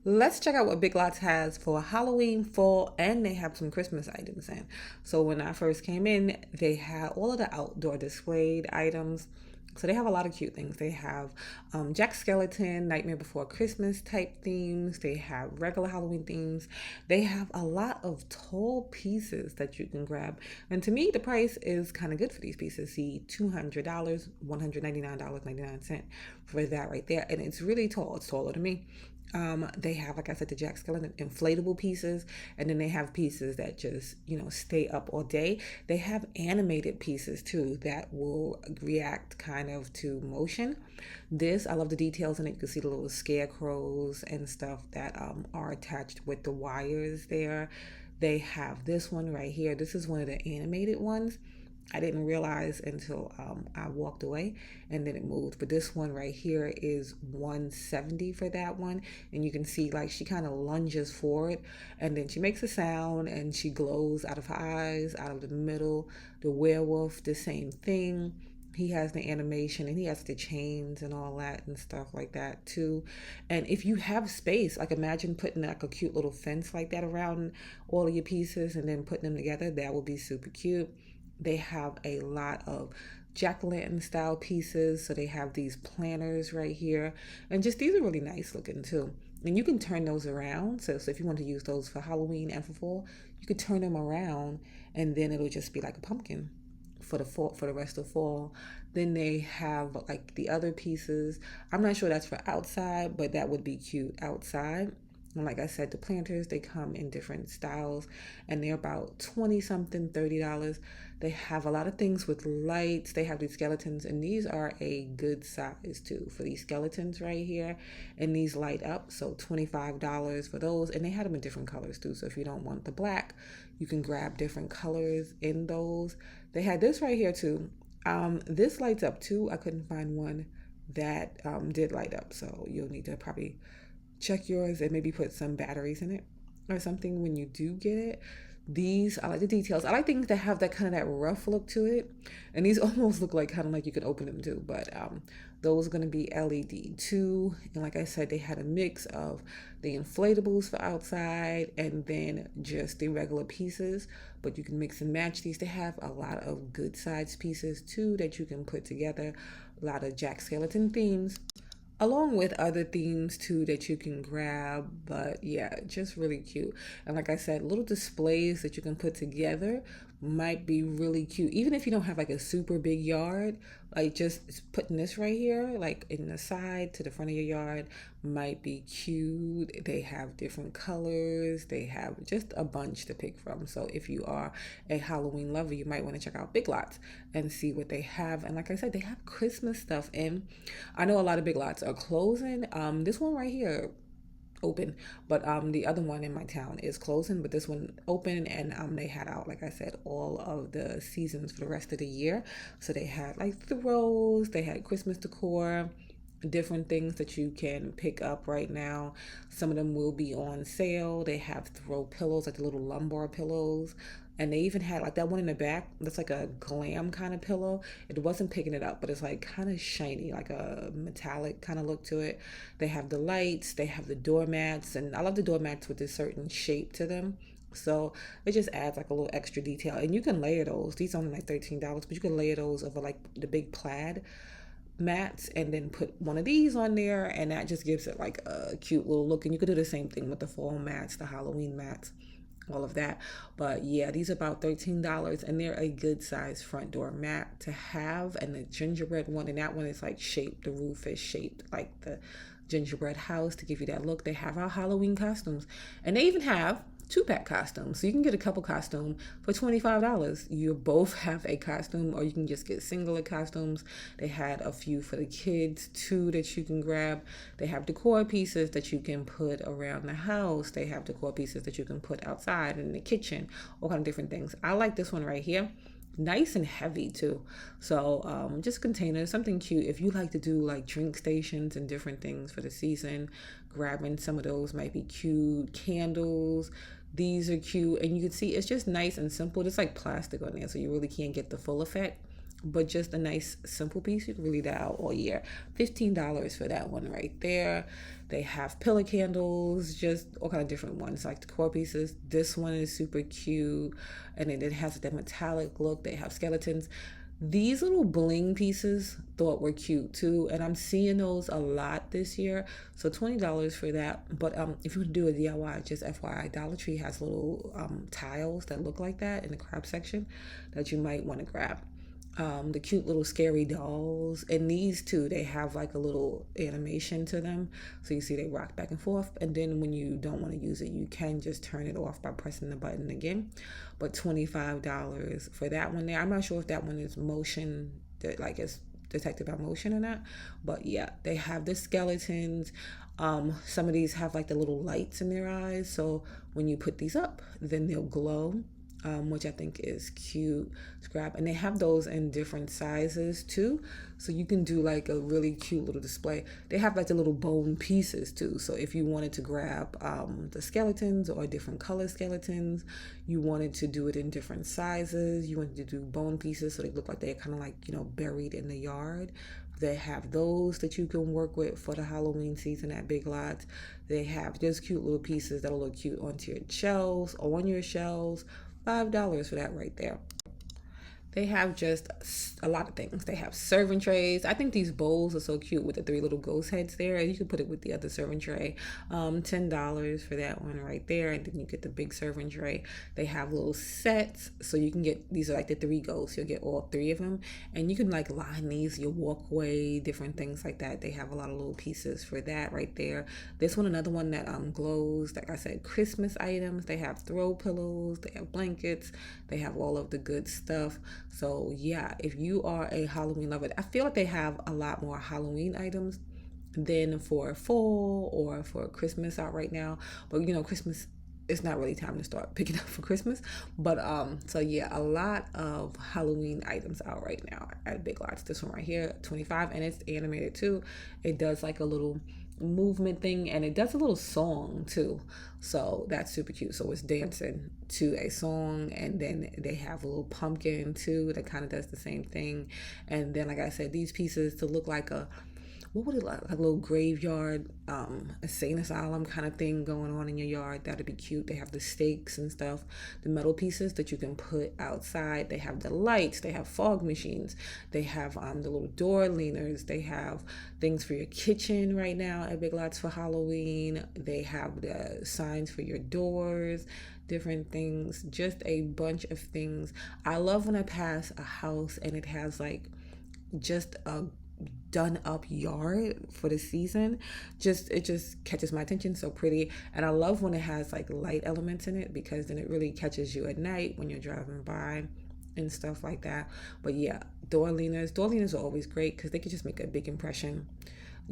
Let's check out what Big Lots has for Halloween, fall, and they have some Christmas items in. So when I first came in, they had all of the outdoor displayed items. So they have a lot of cute things. They have Jack Skeleton, Nightmare Before Christmas type themes. They have regular Halloween themes. They have a lot of tall pieces that you can grab. And to me, the price is kind of good for these pieces. See, $200, $199.99 for that right there. And it's really tall. It's taller than me. They have, like I said, the Jack Skellington inflatable pieces, and then they have pieces that just, stay up all day. They have animated pieces too that will react kind of to motion. I love the details in it. You can see the little scarecrows and stuff that are attached with the wires there. They have this one right here. This is one of the animated ones. I didn't realize until I walked away and then it moved. But this one right here is 170 for that one. And you can see like she kind of lunges forward and then she makes a sound and she glows out of her eyes, out of the middle. The werewolf, the same thing. He has the animation and he has the chains and all that and stuff like that too. And if you have space, like imagine putting like a cute little fence like that around all of your pieces and then putting them together, that would be super cute. They have a lot of jack-o'-lantern style pieces. So they have these planters right here. And just these are really nice looking too. And you can turn those around. So if you want to use those for Halloween and for fall, you could turn them around and then it'll just be like a pumpkin for the fall, for the rest of fall. Then they have like the other pieces. I'm not sure that's for outside, but that would be cute outside. And like I said, the planters, they come in different styles and they're about 20 something, $30. They have a lot of things with lights. They have these skeletons and these are a good size too for these skeletons right here. And these light up. So $25 for those. And they had them in different colors too. So if you don't want the black, you can grab different colors in those. They had this right here too. This lights up too. I couldn't find one that did light up. So you'll need to probably check yours and maybe put some batteries in it or something when you do get it. These, I like the details. I like things that have that kind of that rough look to it. And these almost look like kind of like you could open them too. But those are going to be LED too. And like I said, they had a mix of the inflatables for outside and then just the regular pieces. But you can mix and match these. They have a lot of good size pieces too that you can put together. A lot of Jack Skeleton themes along with other themes too that you can grab. But yeah, just really cute. And like I said, little displays that you can put together might be really cute, even if you don't have like a super big yard. Like just putting this right here like in the side to the front of your yard might be cute. They have different colors. They have just a bunch to pick from. So if you are a Halloween lover, you might want to check out Big Lots and see what they have. And like I said, they have Christmas stuff in. I know a lot of Big Lots are closing. This one right here open, but the other one in my town is closing, but this one open. And they had out, like I said, all of the seasons for the rest of the year. So they had like throws, they had Christmas decor, different things that you can pick up right now. Some of them will be on sale. They have throw pillows, like the little lumbar pillows. And they even had like that one in the back that's like a glam kind of pillow. It wasn't picking it up, but it's like kind of shiny, like a metallic kind of look to it. They have the lights, they have the doormats, and I love the doormats with this certain shape to them. So it just adds like a little extra detail. And you can layer those. These are only like $13, but you can layer those over like the big plaid mats and then put one of these on there, and that just gives it like a cute little look. And you could do the same thing with the fall mats, the Halloween mats, all of that. But yeah, these are about $13 and they're a good size front door mat to have. And the gingerbread one, and that one is like shaped, the roof is shaped like the gingerbread house to give you that look. They have our Halloween costumes, and they even have two-pack costumes, so you can get a couple costume for $25. You both have a costume, or you can just get singular costumes. They had a few for the kids too that you can grab. They have decor pieces that you can put around the house. They have decor pieces that you can put outside in the kitchen, all kind of different things. I like this one right here, nice and heavy too. So just containers, something cute. If you like to do like drink stations and different things for the season, grabbing some of those might be cute. Candles, these are cute. And you can see it's just nice and simple. It's like plastic on there, so you really can't get the full effect. but just a nice simple piece. You can leave that out all year. $15 for that one right there. They have pillar candles, just all kind of different ones, like the core pieces. This one is super cute, and then it has the metallic look. They have skeletons. These little bling pieces thought were cute too, and I'm seeing those a lot this year. So $20 for that. But if you want to do a DIY, just FYI, Dollar Tree has little tiles that look like that in the craft section that you might want to grab. The cute little scary dolls, and these two, they have like a little animation to them, so you see they rock back and forth, and then when you don't want to use it, you can just turn it off by pressing the button again. But $25 for that one there. I'm not sure if that one is motion, that like it's detected by motion or not, but yeah, they have the skeletons. Some of these have like the little lights in their eyes, so when you put these up, then they'll glow, which I think is cute to grab. And they have those in different sizes too. So you can do like a really cute little display. They have like the little bone pieces too. So if you wanted to grab the skeletons or different color skeletons, you wanted to do it in different sizes, you wanted to do bone pieces so they look like they're kind of like, buried in the yard. They have those that you can work with for the Halloween season at Big Lots. They have just cute little pieces that'll look cute onto your shelves or on your shelves. $5 for that right there. They have just a lot of things. They have serving trays. I think these bowls are so cute with the three little ghost heads there. You can put it with the other serving tray. $10 for that one right there. And then you get the big serving tray. They have little sets. So you can get, these are like the three ghosts. You'll get all three of them. And you can like line these, your walkway, different things like that. They have a lot of little pieces for that right there. This one, another one that glows. Like I said, Christmas items. They have throw pillows. They have blankets. They have all of the good stuff. So yeah, if you are a Halloween lover, I feel like they have a lot more Halloween items than for fall or for Christmas out right now. But Christmas, it's not really time to start picking up for Christmas. But so yeah, a lot of Halloween items out right now at Big Lots. This one right here, 25, and it's animated too. It does like a little movement thing, and it does a little song too, so that's super cute. So it's dancing to a song, and then they have a little pumpkin too that kind of does the same thing. And then, like I said, these pieces to look like a, what would it like a little graveyard, a sane asylum kind of thing going on in your yard. That'd be cute. They have the stakes and stuff, the metal pieces that you can put outside. They have the lights. They have fog machines. They have the little door leaners. They have things for your kitchen right now at Big Lots for Halloween. They have the signs for your doors, different things, just a bunch of things. I love when I pass a house and it has like just a done up yard for the season. It just catches my attention, so pretty. And I love when it has like light elements in it, because then it really catches you at night when you're driving by and stuff like that. But yeah, door leaners are always great because they can just make a big impression.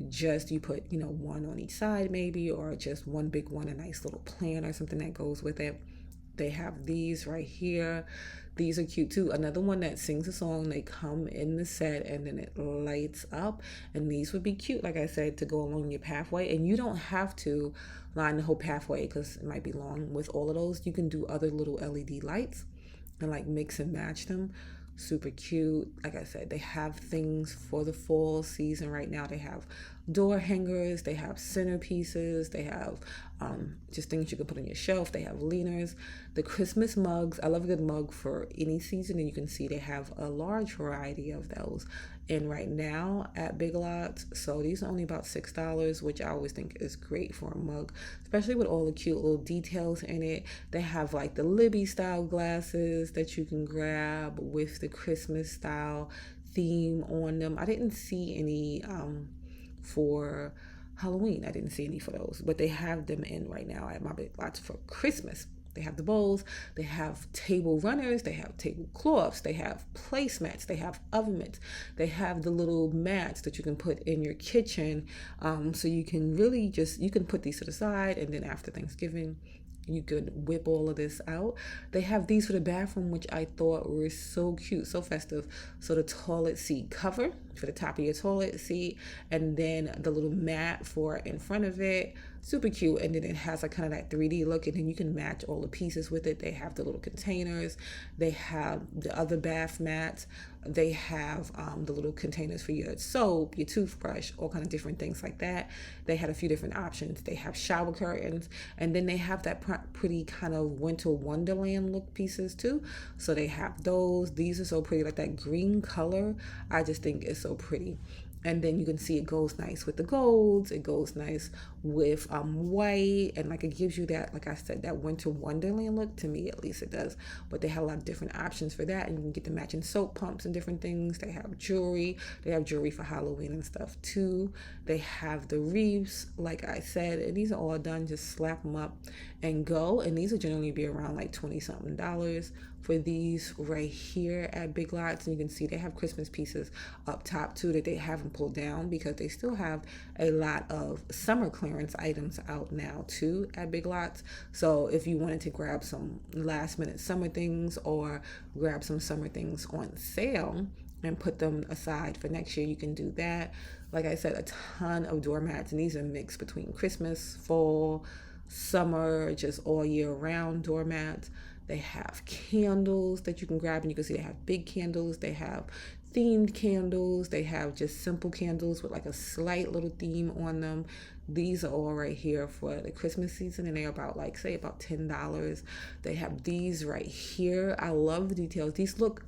Just you put one on each side maybe, or just one big one, a nice little plant or something that goes with it. They have these right here. These are cute too. Another one that sings a song. They come in the set and then it lights up. And these would be cute, like I said, to go along your pathway. And you don't have to line the whole pathway because it might be long with all of those. You can do other little LED lights and like mix and match them. Super cute. Like I said, they have things for the fall season right now. They have door hangers, they have centerpieces, they have just things you can put on your shelf. They have leaners, the Christmas mugs. I love a good mug for any season, and you can see they have a large variety of those in right now at Big Lots. So these are only about $6, which I always think is great for a mug, especially with all the cute little details in it. They have like the Libby style glasses that you can grab with the Christmas style theme on them. I didn't see any for Halloween. I didn't see any for those, but they have them in right now at my Big Lots for Christmas. They have the bowls, they have table runners, they have tablecloths, they have placemats, they have oven mitts, they have the little mats that you can put in your kitchen. So you can really you can put these to the side, and then after Thanksgiving, you could whip all of this out. They have these for the bathroom, which I thought were so cute, so festive. So the toilet seat cover for the top of your toilet seat, and then the little mat for in front of it. Super cute. And then it has like kind of that 3D look, and then you can match all the pieces with it. They have the little containers, they have the other bath mats, they have the little containers for your soap, your toothbrush, all kind of different things like that. They had a few different options. They have shower curtains, and then they have that pretty kind of winter wonderland look pieces too. So they have those. These are so pretty, like that green color. I just think it's so pretty. And then you can see it goes nice with the golds, it goes nice with white, and like it gives you that, like I said, that winter wonderland look. To me at least it does. But they have a lot of different options for that, and you can get the matching soap pumps and different things. They have jewelry for Halloween and stuff too. They have the wreaths, like I said, and these are all done. Just slap them up and go. And these will generally be around like 20 something dollars for these right here at Big Lots. And you can see they have Christmas pieces up top too that they haven't pulled down, because they still have a lot of summer clearance items out now too at Big Lots. So if you wanted to grab some last minute summer things, or grab some summer things on sale and put them aside for next year, you can do that. Like I said, a ton of doormats, and these are mixed between Christmas, fall, summer, just all year round doormats. They have candles that you can grab, and you can see they have big candles, they have themed candles, they have just simple candles with like a slight little theme on them. These are all right here for the Christmas season, and they're about like, say, about $10. They have these right here. I love the details. These look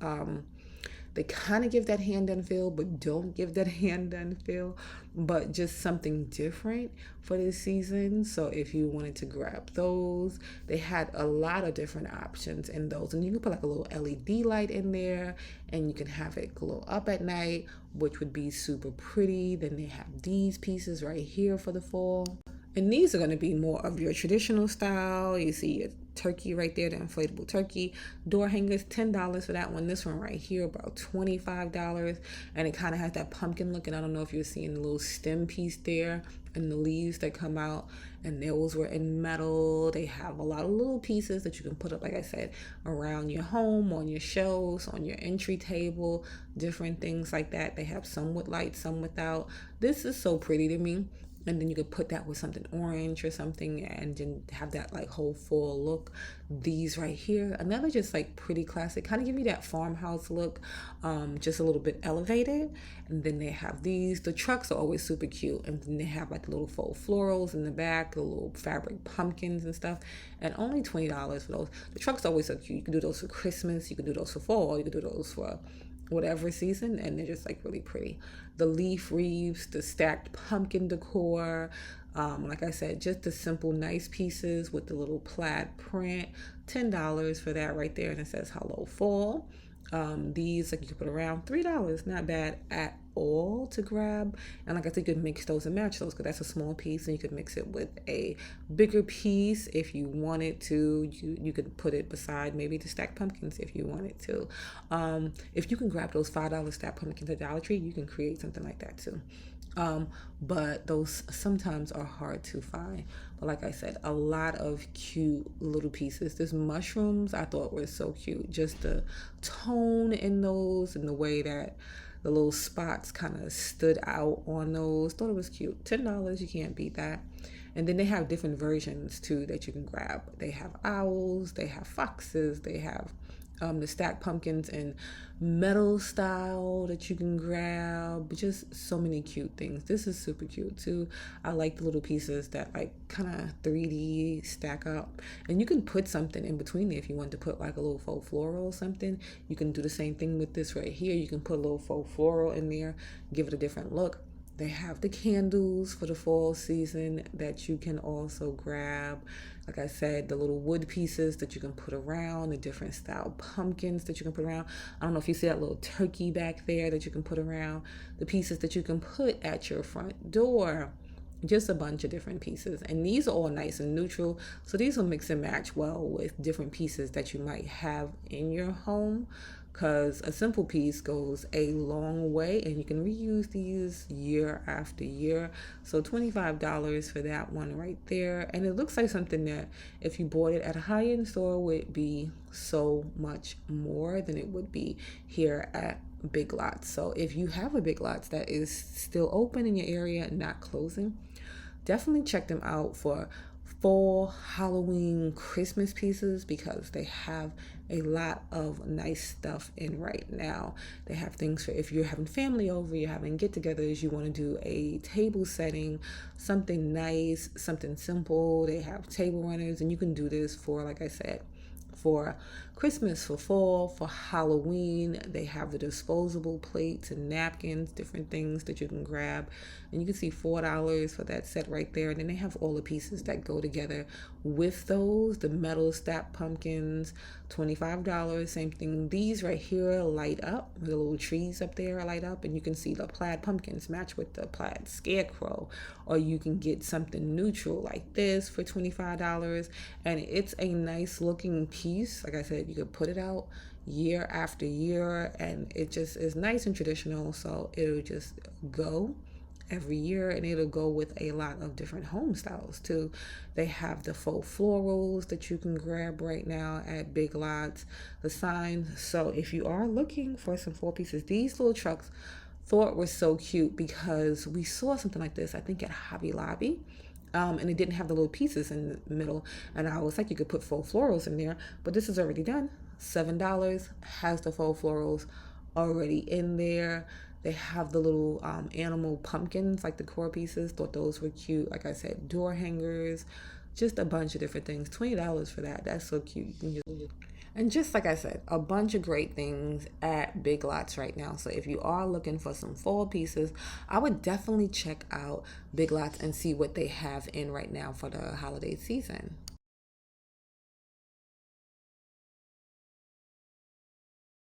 they kind of give that hand done feel, but don't give that hand done feel, but just something different for this season. So if you wanted to grab those, they had a lot of different options in those. And you can put like a little LED light in there, and you can have it glow up at night, which would be super pretty. Then they have these pieces right here for the fall. And these are going to be more of your traditional style. You see your turkey right there, the inflatable turkey. Door hangers, $10 for that one. This one right here, about $25. And it kind of has that pumpkin look. And I don't know if you're seeing the little stem piece there and the leaves that come out. And those were in metal. They have a lot of little pieces that you can put up, like I said, around your home, on your shelves, on your entry table, different things like that. They have some with lights, some without. This is so pretty to me. And then you could put that with something orange or something, and then have that like whole fall look. These right here, another just like pretty classic, kind of give me that farmhouse look, just a little bit elevated. And then they have these. The trucks are always super cute, and then they have like little faux florals in the back, the little fabric pumpkins and stuff, and only $20 for those. The trucks are always so cute. You can do those for Christmas, you can do those for fall, you can do those for whatever season, and they're just like really pretty. The leaf wreaths, the stacked pumpkin decor, like I said, just the simple nice pieces with the little plaid print. $10 for that right there, and it says hello fall. These like you can put around $3, not bad at all to grab. And like I said, you could mix those and match those, because that's a small piece, and you could mix it with a bigger piece if you wanted to. You could put it beside maybe the stacked pumpkins if you wanted to. If you can grab those $5 stacked pumpkins at Dollar Tree, you can create something like that too. But those sometimes are hard to find. But like I said, a lot of cute little pieces. This mushrooms I thought were so cute. Just the tone in those, and the way that the little spots kind of stood out on those. Thought it was cute. $10, you can't beat that. And then they have different versions too that you can grab. They have owls, they have foxes, they have the stacked pumpkins in metal style that you can grab. Just so many cute things. This is super cute too. I like the little pieces that like kind of 3D stack up, and you can put something in between there if you want to put like a little faux floral or something. You can do the same thing with this right here. You can put a little faux floral in there, give it a different look. They have the candles for the fall season that you can also grab. Like I said, the little wood pieces that you can put around, the different style pumpkins that you can put around. I don't know if you see that little turkey back there that you can put around. The pieces that you can put at your front door. Just a bunch of different pieces. And these are all nice and neutral. So these will mix and match well with different pieces that you might have in your home, because a simple piece goes a long way, and you can reuse these year after year. So $25 for that one right there. And it looks like something that if you bought it at a high-end store would be so much more than it would be here at Big Lots. So if you have a Big Lots that is still open in your area, not closing, definitely check them out for fall, Halloween, Christmas pieces, because they have a lot of nice stuff in right now. They have things for if you're having family over, you're having get-togethers, you want to do a table setting, something nice, something simple. They have table runners, and you can do this for, like I said, for Christmas, for fall, for Halloween. They have the disposable plates and napkins, different things that you can grab. And you can see $4 for that set right there. And then they have all the pieces that go together with those. The metal stacked pumpkins, $25. Same thing. These right here light up. The little trees up there light up. And you can see the plaid pumpkins match with the plaid scarecrow. Or you can get something neutral like this for $25. And it's a nice looking piece. Like I said, you could put it out year after year, and it just is nice and traditional. So it'll just go every year, and it'll go with a lot of different home styles too. They have the faux florals that you can grab right now at Big Lots, the signs. So if you are looking for some fall pieces, these little trucks thought were so cute because we saw something like this, I think, at Hobby Lobby. And it didn't have the little pieces in the middle. And I was like, you could put faux florals in there, but this is already done. $7 has the faux florals already in there. They have the little animal pumpkins, like the core pieces. Thought those were cute. Like I said, door hangers, just a bunch of different things. $20 for that. That's so cute. You can just and just like I said, a bunch of great things at Big Lots right now. So if you are looking for some fall pieces, I would definitely check out Big Lots and see what they have in right now for the holiday season.